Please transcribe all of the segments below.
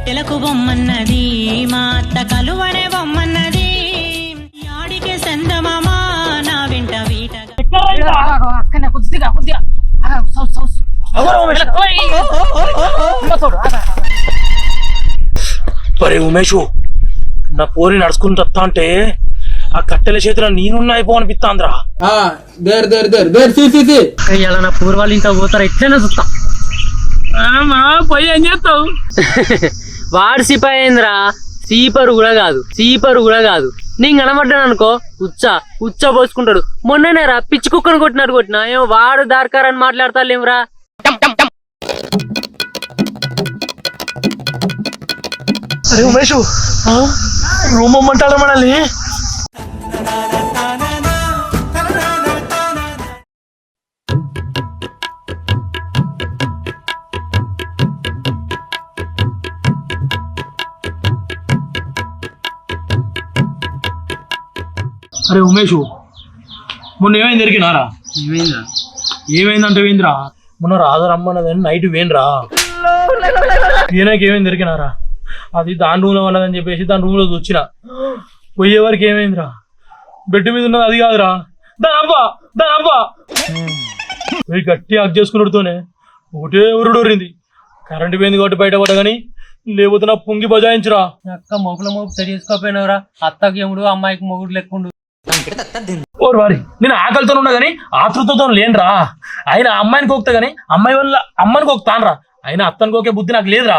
కట్టెలకు బొమ్మన్నది మా అత్త కలువనే బొమ్మన్నది యాడికే సందమామా నా వెంట వీటగా అక్కనే కొద్దిగా కొద్దిగా పరే ఉమేషు నా పోరి నడుచుకుని తత్తా అంటే ఆ కట్టెల చేతిలో నేనున్నా అయిపో అనిపిస్తాంద్రా. ఇలా నా పూర్వాలు ఇంత పోతారా ఎట్లైనా చూస్తా. పోయి ఏం చేస్తావు? వాడు సిపాయి అయిందిరా, సీపరు కూడా కాదు. నేను కనబడ్డాను అనుకో ఉచ్చ పోసుకుంటాడు. మొన్ననే రా పిచ్చి కుక్కను కొట్టినా ఏమో వాడు దార్కారని మాట్లాడతాలేమ్రా. అరే ఉమేషు రూమ్ అమ్మంటాడా మనల్ని? అరే ఉమేషు మొన్న ఏమైంది దొరికినారా? ఏమైందంటే ఏంద్రా? మొన్న రాధరమ్మన్నదని నైట్ వేయండిరా. ఈయనకి ఏమైంది దొరికినారా? అది దాని రూమ్లో ఉన్నదని చెప్పేసి దాని రూమ్లో వచ్చిన పోయేవారికి ఏమైందిరా? బెడ్ మీద ఉన్నది అది కాదురా, దాని అబ్బా గట్టి హక్ చేసుకున్నతోనే ఒకటే ఉరుడోరింది. కరెంటు పోయింది కాబట్టి బయటపడ్డా కానీ లేకపోతే నా పొంగి బజాయించురా. అక్క మొగుల మోపు తెలియసుకోపోయినవరా. అత్తకి ఎముడు అమ్మాయికి మొగుడు లెక్కుండు. ఓరు వారి నేను ఆకలితో ఉన్నా కానీ ఆతృతతో లేనురా. ఆయన అమ్మాయిని కోక్తా కానీ అమ్మాయి వల్ల అమ్మని కోక్తానరా. ఆయన అత్తని కోకే బుద్ధి నాకు లేదురా.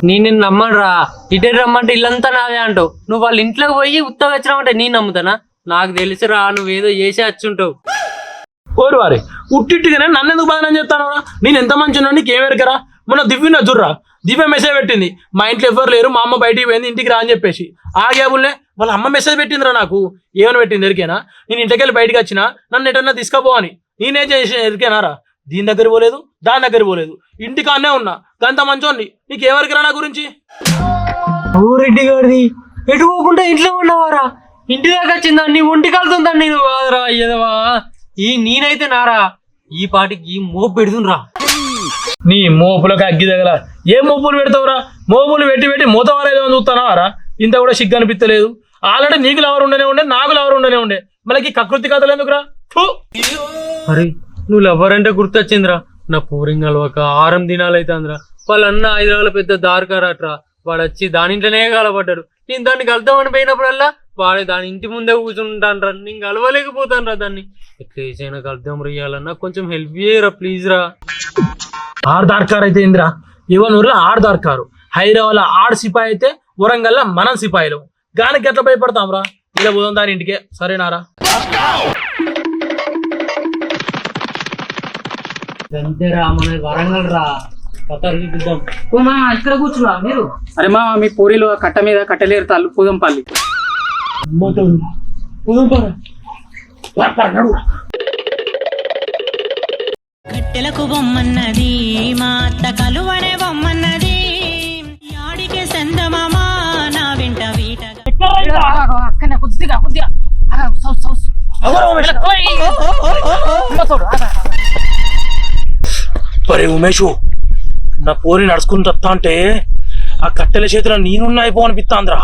నేను నమ్మనురా. ఇటే రమ్మంటే ఇల్లంతా నాదే అంటావు. నువ్వు వాళ్ళ ఇంట్లోకి పోయి ఉత్తగా వచ్చినావంటే నేను నమ్ముతానా? నాకు తెలుసురా నువ్వేదో చేసి వచ్చుంటావు. ఓరు వారి ఉట్టిట్టుగానే నన్ను ఎందుకు బాధనం చేస్తాను? నేను ఎంత మంచి ఉన్నా నీకు ఏమెరకరా? మొన్న దివ్య చూడరా, దివ్య మెసేజ్ పెట్టింది మా ఇంట్లో ఎవ్వరు లేరు, మా అమ్మ బయటికి పోయింది, ఇంటికి రా అని చెప్పేసి. ఆ గ్యాబుల్నే వాళ్ళ అమ్మ మెసేజ్ పెట్టిందిరా నాకు. ఏమని పెట్టింది ఎరికేనా? నేను ఇంటికెళ్ళి బయటకు వచ్చినా నన్ను ఎటన్నా తీసుకుపోవని. నేనేం చేసి ఎరికేనారా? దీని దగ్గర పోలేదు, దాని దగ్గర పోలేదు, ఇంటికాన్నే ఉన్నా. గంత మంచోని నీకేమరికరా నా గురించి? రెడ్డి గారిది ఎటు పోకుండా ఇంట్లో ఉన్నవారా? ఇంటి దాకా వచ్చిందా? నీ ఒంటి కలుతుందా? నేను కాదురా ఏదవా. నేనైతే నారా ఈ పాటికి మోపు పెడుతుండ్రా. నీ మోపులకు అగ్గి దగ్గర ఏ మోపులు పెడతావురా? మోపులు పెట్టి మూతవారేదో చూస్తానారా? ఇంత కూడా సిగ్గు అనిపించలేదు. ఆల్రెడీ నీకు లవర్ ఉండే నాకు లవర్ ఉండే మనకి కకృతి కథలు ఎందుకురా? అరే నువ్వు లవర్ అంటే గుర్తొచ్చిందిరా. నా పూరింగ్ అలవాక 6 దినాలు అయితే అందరా. వాళ్ళన్న హైదరాబాద్ పెద్ద దారికారట్రా. వాడు వచ్చి దాని ఇంట్లోనే కలపడ్డాడు. నేను దాన్ని కలుద్దామని పోయినప్పుడల్లా వాడే దాని ఇంటి ముందే కూర్చుంటాను రా. నేను కలవలేకపోతాను రా దాన్ని. ఎట్లా చేసైనా కలుద్దాం రియాలన్నా, కొంచెం హెల్ప్ చేయరా ప్లీజ్ రా. ఆడదార్కారు అయితే ఇందిరా ఇవన్నూరులో ఆడదార్కారు, హైదరాబాద్ ఆడ సిపాయి అయితే వరంగల్ మనం సిపాయిలు. గానికి ఎట్లా భయపడతాం రా? ఇలా పోదాం దాని ఇంటికే, సరేనారా? వరంగల్ రా ఇక్కడ కూర్చున్నా మీరు. అరే మా మీ పూరీలు కట్ట మీద కట్టలేరు తాళ్ళు పూదంపల్లి. కట్టెలకు బొమ్మన్నది మా అత్త కలువనే బొమ్మన్నది యాడికే సందమామా నా వెంట వీటగా అక్కనే కొద్దిగా పరే ఉమేషు నా పోరి నడుచుకుని తత్తా అంటే ఆ కట్టెల చేతిలో నేనున్నా అయిపో అనిపిస్తాంద్రా.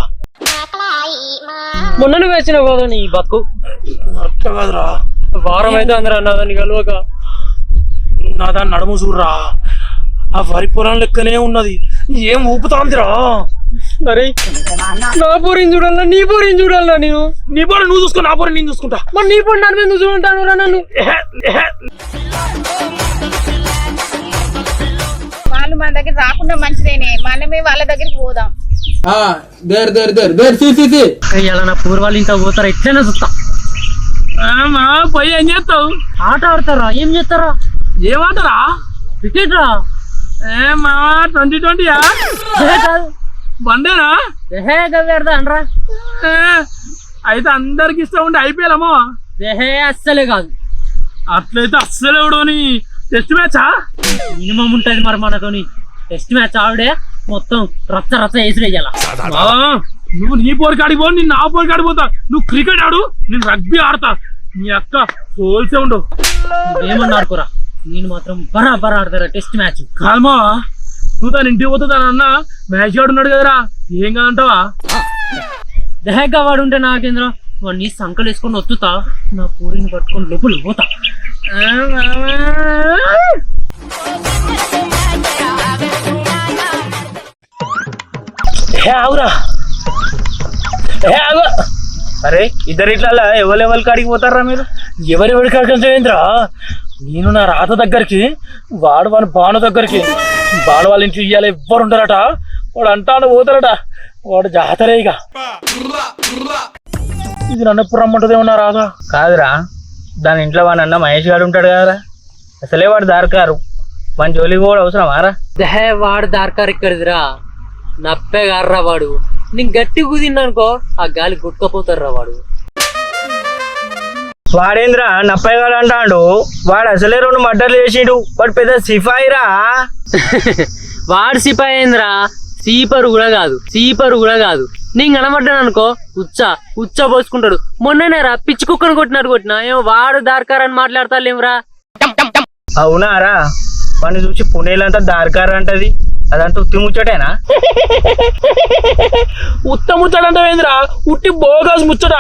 మొన్న నువ్వు వేసిన కదా నీ బతుకు. అట్లా కాదురా, వారం అయితే అందరా నా దాన్ని కలవక. నా దాన్ని నడుము చూడరా, ఆ వరి పొలం లెక్కనే ఉన్నది, ఏం ఊపుతాందిరా. అరే నా పోరిని చూడాలా నీ పోరిని చూడాలా? నేను నీ పోరి నువ్వు చూసుకో, నా పోరి నేను చూసుకుంటా. మరి నీ పోరి నన్ను ఎందుకు చూడంటాను రా? నన్ను వాళ్ళు మన దగ్గర రాకుండా మంచిదేనే, మనమే వాళ్ళ దగ్గరికి పోదాం. ఇలా నా పూర్వాలు ఇంత పోతారా ఎట్లైనా చూస్తా. పోయి ఏం చేస్తావు? ఆట ఆడతారా? ఏం చేస్తారా? ఏమాటరా? క్రికెట్ రా. 2020 బండేనా? అనరా అయితే అందరికి ఇష్టం ఉంటే IPL అమ్మా. అస్సలే కాదు. అట్లయితే అస్సలే ఎవడోని టెస్ట్ మ్యాచా మినిమం ఉంటది మరి మనతోని. టెస్ట్ మ్యాచ్ ఆవిడే మొత్తం రచ్చ వేసిరేయాల. నువ్వు నీ పోరు కాడిపో, నేను నా పోరు కాడిపోతా. నువ్వు క్రికెట్ ఆడు, నేను రగ్బీ ఆడతా. నీ అక్క పోల్సే ఉండవు. ఏమన్నా ఆడుకోరా, నేను మాత్రం బరాబర్ ఆడతారా టెస్ట్ మ్యాచ్. కాదమ్మా, నువ్వు తన ఇంటికి పోతా తన అన్న మ్యాచ్ గాడు ఉన్నాడు కదరా ఏం కాదంటావా? దేహగా వాడు ఉంటే నాకేంద్ర వాడిని సంకలు వేసుకొని వత్తుతా నా పూరిని పట్టుకొని లోపలి పోతా. ఆవురా ఆగు. అరే ఇద్దరు ఇట్లా ఎవరెవరి కాడికి పోతారా మీరు? ఎవరెవరి కాడికంటేంద్రా నేను నా రాత దగ్గరికి వాడు వాని బాను దగ్గరికి బాను వాళ్ళ ఇంటికి ఇయ్యాలి ఎవ్వరు ఉండరట. వాడు అంటాడు పోతారట. వాడు జాతరే ఇక ఇది నన్ను ఎప్పుడు రమ్మంటదేమో నా రాధా. కాదురా దాని ఇంట్లో వాడి అన్న మహేష్ గారు ఉంటాడు కదా అసలే వాడు దారికారు వాని జోలికి కూడా అవసరమారా? వాడు దారికారు ఇక్కడిదిరా నప్పే గారురా వాడు. నేను గట్టి కుదిందనుకో ఆ గాలి గుట్టుకపోతారురా వాడు. వాడేంద్రా నప్పయ్యగాడు అంటాడు వాడు అసలే 2 మర్డర్లు చేసిండు. వాడు పెద్ద సిపాయిరా. వాడు సిపాయి ఏంద్రా సీపరు కూడా కాదు నేను కనబడ్డాను అనుకో ఉచ్చ పోసుకుంటాడు. మొన్ననేరా పిచ్చి కుక్కను కొట్టినా ఏమో వాడు దారికారని మాట్లాడతాలేమ్రా. అవునారా వాడిని చూసి పుణేలంతా దారికార అంటది అదంతా ఉత్తి ముచ్చటేనా? ముచ్చటంటేంద్రా ఉట్టి బోగాస్ ముచ్చట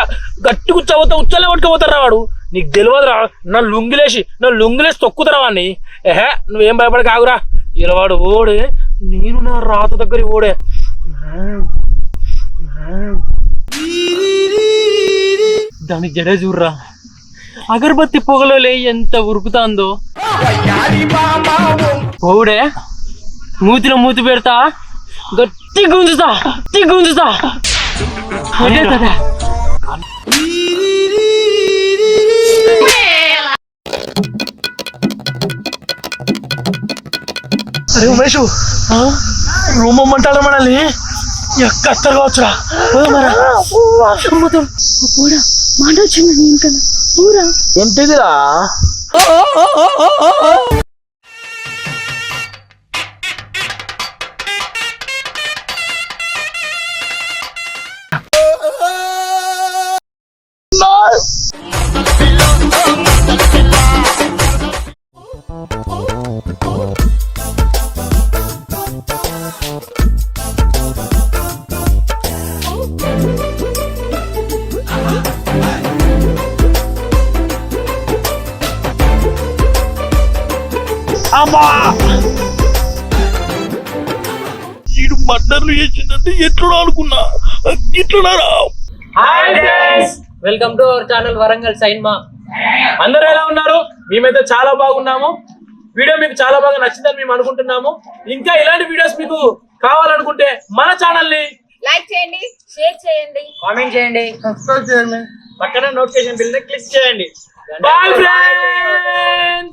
గట్టి కూర్చోపోతా ఉచ్చలే పట్టుకుపోతారా వాడు. నీకు తెలియదురా నా లుంగిలేసి తొక్కుతారా వాడిని. నువ్వేం భయపడ కాగురా ఇలా వాడు ఓడే నేను నా రాత దగ్గర ఓడే. దాని జడే చూర్రా అగరబత్తి పొగలో ఎంత ఉరుకుతాందో. ఓడే మూతిలో మూతి పెడతా గట్టి గుంజుతా. అరే ఉమేష్ రూమ్ అమ్మంటారా మనల్ని ఎక్కత్తరు కావచ్చురా. ఏంటిదిరా అమ్మా ఈడు మర్డర్లు చేసిందంటే ఎట్లా అనుకున్నా ఇట్లున్నారా. Welcome to our channel Warangal సైన్మా. అందరూ ఎలా ఉన్నారు? మేమైతే చాలా బాగున్నాము. వీడియో మీకు చాలా బాగా నచ్చిందని మేము అనుకుంటున్నాము. ఇంకా ఇలాంటి వీడియోస్ మీకు కావాలనుకుంటే మన ఛానల్ ని లైక్ చేయండి, షేర్ చేయండి, కామెంట్ చేయండి, సబ్స్క్రైబ్ చేయండి, పక్కన నోటిఫికేషన్ బిల్ ని క్లిక్ చేయండి. Bye friends.